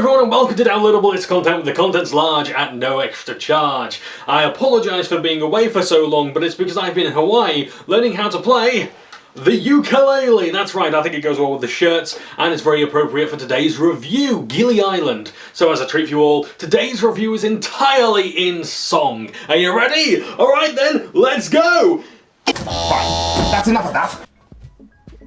everyone and welcome to Downloadable Discontent with the contents large at no extra charge. I apologise for being away for so long, but it's because I've been in Hawaii learning how to play the ukulele. That's right, I think it goes well with the shirts and it's very appropriate for today's review, Gilly Island. So as a treat for you all, today's review is entirely in song. Are you ready? Alright then, let's go! Fine, that's enough of that.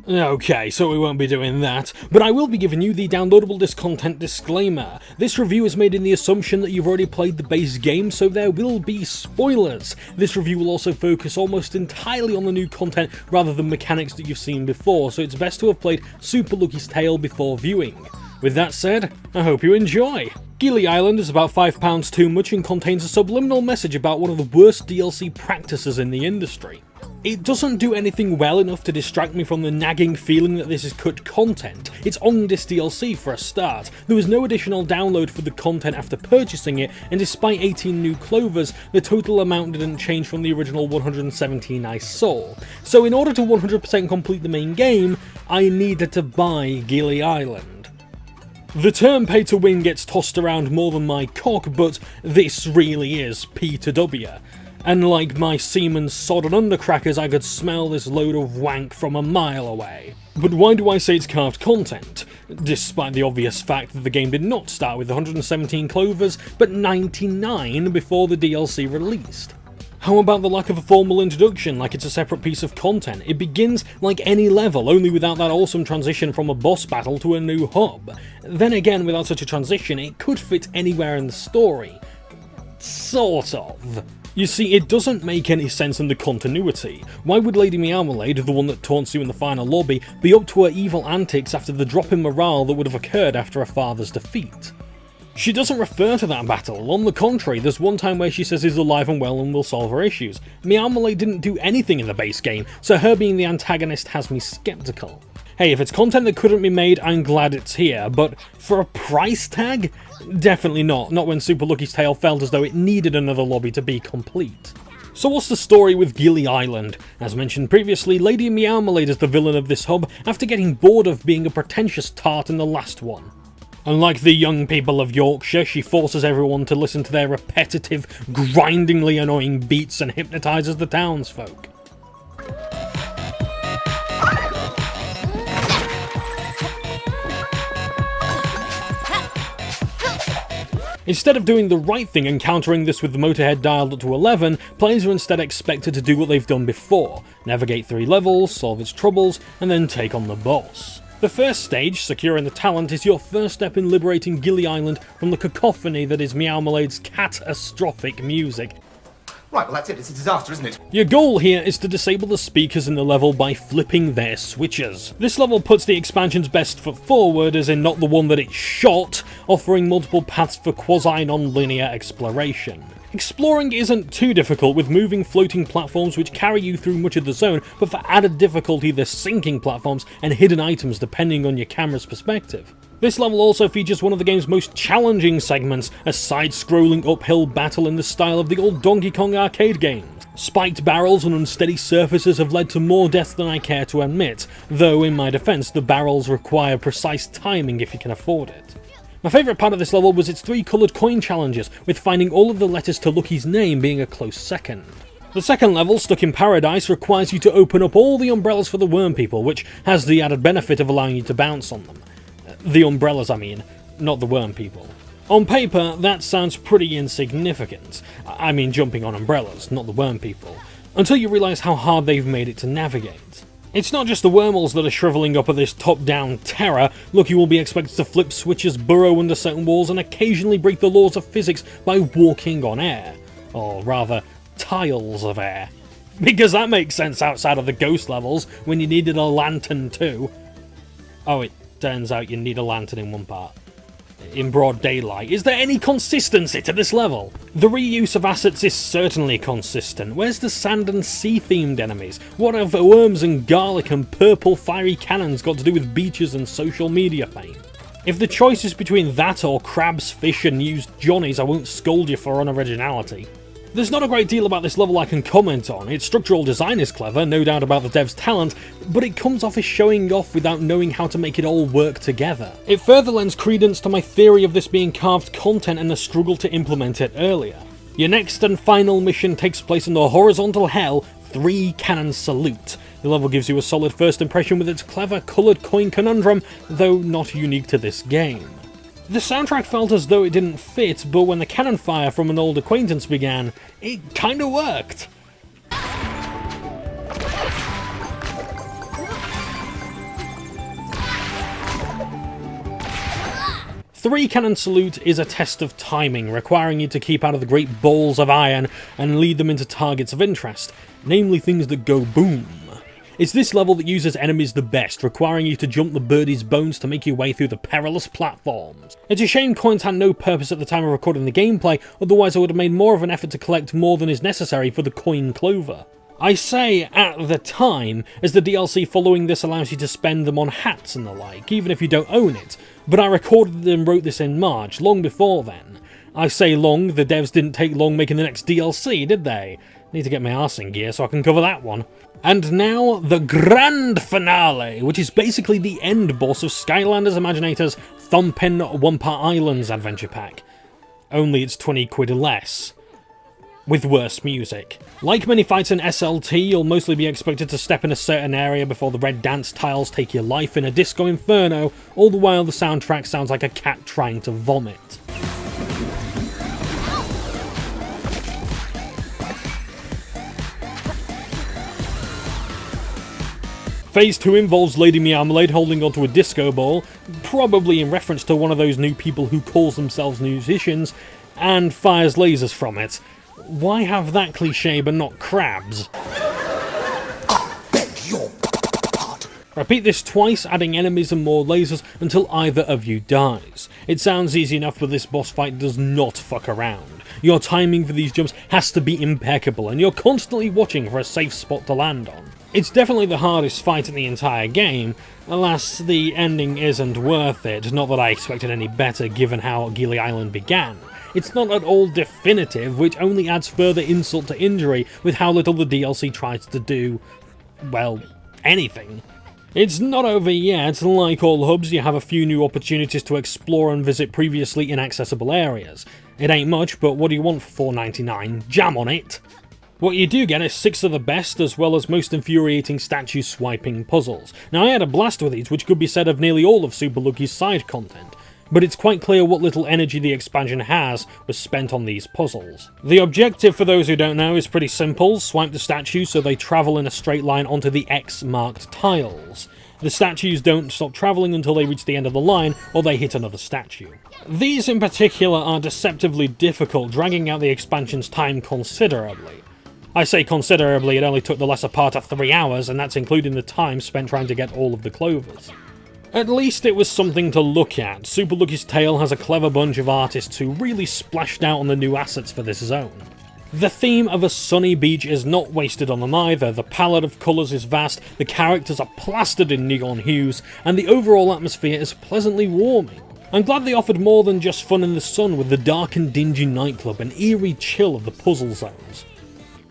Okay, so we won't be doing that, but I will be giving you the Downloadable Discontent disclaimer. This review is made in the assumption that you've already played the base game, so there will be spoilers. This review will also focus almost entirely on the new content rather than mechanics that you've seen before, so it's best to have played Super Lucky's Tale before viewing. With that said, I hope you enjoy! Gilly Island is about £5 too much and contains a subliminal message about one of the worst DLC practices in the industry. It doesn't do anything well enough to distract me from the nagging feeling that this is cut content. It's on-disc DLC for a start. There was no additional download for the content after purchasing it, and despite 18 new clovers, the total amount didn't change from the original 117 I saw. So in order to 100% complete the main game, I needed to buy Gilly Island. The term pay to win gets tossed around more than my cock, but this really is P to W. And like my semen sodden undercrackers, I could smell this load of wank from a mile away. But why do I say it's carved content? Despite the obvious fact that the game did not start with 117 clovers, but 99 before the DLC released. How about the lack of a formal introduction, like it's a separate piece of content? It begins like any level, only without that awesome transition from a boss battle to a new hub. Then again, without such a transition, it could fit anywhere in the story. Sort of. You see, it doesn't make any sense in the continuity. Why would Lady Meowmalade, the one that taunts you in the final lobby, be up to her evil antics after the drop in morale that would have occurred after her father's defeat? She doesn't refer to that battle. On the contrary, there's one time where she says he's alive and well and will solve her issues. Meowmalade didn't do anything in the base game, so her being the antagonist has me skeptical. Hey, if it's content that couldn't be made, I'm glad it's here, but for a price tag? Definitely not when Super Lucky's Tale felt as though it needed another lobby to be complete. So what's the story with Gilly Island? As mentioned previously, Lady Meowmalade is the villain of this hub after getting bored of being a pretentious tart in the last one. Unlike the young people of Yorkshire, she forces everyone to listen to their repetitive, grindingly annoying beats and hypnotises the townsfolk. Instead of doing the right thing and countering this with the motorhead dialed up to 11, players are instead expected to do what they've done before, navigate 3 levels, solve its troubles, and then take on the boss. The first stage, securing the talent, is your first step in liberating Gilly Island from the cacophony that is Meowmalade's catastrophic music. Right, well that's it, it's a disaster, isn't it? Your goal here is to disable the speakers in the level by flipping their switches. This level puts the expansion's best foot forward, as in not the one that it shot, offering multiple paths for quasi-non-linear exploration. Exploring isn't too difficult, with moving floating platforms which carry you through much of the zone, but for added difficulty there's sinking platforms and hidden items depending on your camera's perspective. This level also features one of the game's most challenging segments, a side-scrolling uphill battle in the style of the old Donkey Kong arcade games. Spiked barrels and unsteady surfaces have led to more deaths than I care to admit, though in my defense the barrels require precise timing if you can afford it. My favourite part of this level was its 3 coloured coin challenges, with finding all of the letters to Lucky's name being a close second. The second level, Stuck in Paradise, requires you to open up all the umbrellas for the worm people, which has the added benefit of allowing you to bounce on them. The umbrellas, I mean, not the worm people. On paper, that sounds pretty insignificant. I mean jumping on umbrellas, not the worm people. Until you realise how hard they've made it to navigate. It's not just the wormholes that are shrivelling up at this top-down terror. Lucky will be expected to flip switches, burrow under certain walls, and occasionally break the laws of physics by walking on air. Or rather, tiles of air. Because that makes sense outside of the ghost levels, when you needed a lantern too. Oh, it turns out you need a lantern in one part. In broad daylight. Is there any consistency to this level? The reuse of assets is certainly consistent. Where's the sand and sea themed enemies? What have worms and garlic and purple fiery cannons got to do with beaches and social media fame? If the choice is between that or crabs, fish and used johnnies, I won't scold you for unoriginality. There's not a great deal about this level I can comment on. Its structural design is clever, no doubt about the dev's talent, but it comes off as showing off without knowing how to make it all work together. It further lends credence to my theory of this being carved content and the struggle to implement it earlier. Your next and final mission takes place in the horizontal hell, 3 Cannon Salute. The level gives you a solid first impression with its clever coloured coin conundrum, though not unique to this game. The soundtrack felt as though it didn't fit, but when the cannon fire from an old acquaintance began, it kinda worked. Three Cannon Salute is a test of timing, requiring you to keep out of the great balls of iron and lead them into targets of interest, namely things that go boom. It's this level that uses enemies the best, requiring you to jump the birdie's bones to make your way through the perilous platforms. It's a shame coins had no purpose at the time of recording the gameplay, otherwise I would have made more of an effort to collect more than is necessary for the coin clover. I say at the time, as the DLC following this allows you to spend them on hats and the like, even if you don't own it, but I recorded and wrote this in March, long before then. I say long, the devs didn't take long making the next DLC, did they? Need to get my arse in gear so I can cover that one. And now, the grand finale, which is basically the end boss of Skylanders Imaginator's Thumpin' Wumpa Islands adventure pack. Only it's 20 quid less. With worse music. Like many fights in SLT, you'll mostly be expected to step in a certain area before the red dance tiles take your life in a disco inferno, all the while the soundtrack sounds like a cat trying to vomit. Phase 2 involves Lady Meowmalade holding onto a disco ball, probably in reference to one of those new people who calls themselves musicians, and fires lasers from it. Why have that cliché but not crabs? Beg your pardon. Repeat this twice, adding enemies and more lasers until either of you dies. It sounds easy enough, but this boss fight does not fuck around. Your timing for these jumps has to be impeccable, and you're constantly watching for a safe spot to land on. It's definitely the hardest fight in the entire game. Alas, the ending isn't worth it, not that I expected any better given how Gilly Island began. It's not at all definitive, which only adds further insult to injury with how little the DLC tries to do, well, anything. It's not over yet. Like all hubs, you have a few new opportunities to explore and visit previously inaccessible areas. It ain't much, but what do you want for $4.99? Jam on it! What you do get is 6 of the best, as well as most infuriating statue swiping puzzles. Now I had a blast with these, which could be said of nearly all of Super Lucky's side content, but it's quite clear what little energy the expansion has was spent on these puzzles. The objective, for those who don't know, is pretty simple: swipe the statues so they travel in a straight line onto the X-marked tiles. The statues don't stop travelling until they reach the end of the line, or they hit another statue. These in particular are deceptively difficult, dragging out the expansion's time considerably. I say considerably, it only took the lesser part of 3 hours, and that's including the time spent trying to get all of the clovers. At least it was something to look at. Super Lucky's Tale has a clever bunch of artists who really splashed out on the new assets for this zone. The theme of a sunny beach is not wasted on them either, the palette of colours is vast, the characters are plastered in neon hues, and the overall atmosphere is pleasantly warming. I'm glad they offered more than just fun in the sun with the dark and dingy nightclub and eerie chill of the puzzle zones.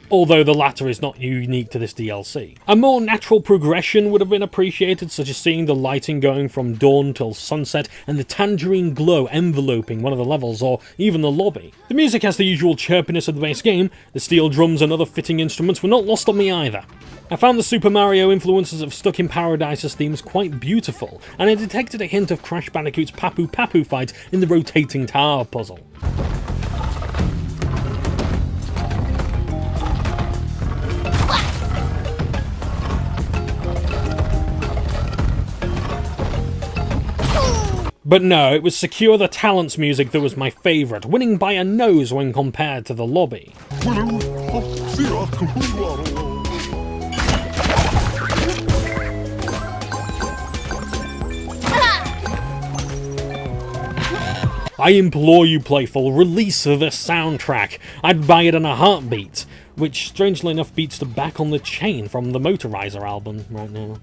Although the latter is not unique to this DLC. A more natural progression would have been appreciated, such as seeing the lighting going from dawn till sunset and the tangerine glow enveloping one of the levels or even the lobby. The music has the usual chirpiness of the base game, the steel drums and other fitting instruments were not lost on me either. I found the Super Mario influences of Stuck in Paradise's themes quite beautiful, and I detected a hint of Crash Bandicoot's Papu Papu fight in the rotating tower puzzle. But no, it was Secure the Talents music that was my favourite, winning by a nose when compared to the lobby. I implore you, Playful, release the soundtrack. I'd buy it in a heartbeat, which strangely enough beats the Back on the Chain from the Motorizer album right now.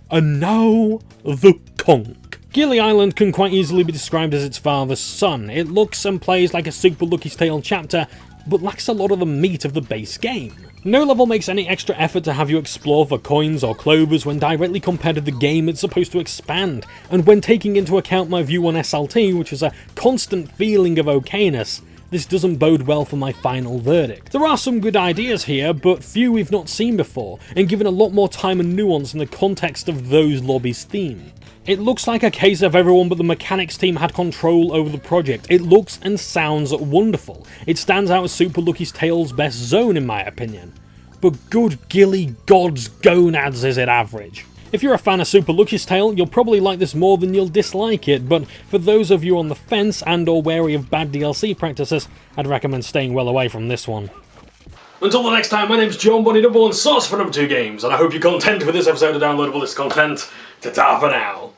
And now, the conch. Gilly Island can quite easily be described as its father's son. It looks and plays like a Super Lucky's Tale chapter, but lacks a lot of the meat of the base game. No level makes any extra effort to have you explore for coins or clovers when directly compared to the game it's supposed to expand, and when taking into account my view on SLT, which is a constant feeling of okayness, this doesn't bode well for my final verdict. There are some good ideas here, but few we've not seen before, and given a lot more time and nuance in the context of those lobbies' theme. It looks like a case of everyone but the mechanics team had control over the project. It looks and sounds wonderful. It stands out as Super Lucky's Tale's best zone in my opinion. But good Gilly God's gonads is it average. If you're a fan of Super Lucky's Tale, you'll probably like this more than you'll dislike it, but for those of you on the fence and or wary of bad DLC practices, I'd recommend staying well away from this one. Until the next time, my name's Johnbonne, #1 source for #2 games, and I hope you're content with this episode of Downloadable Discontent. Ta-ta for now.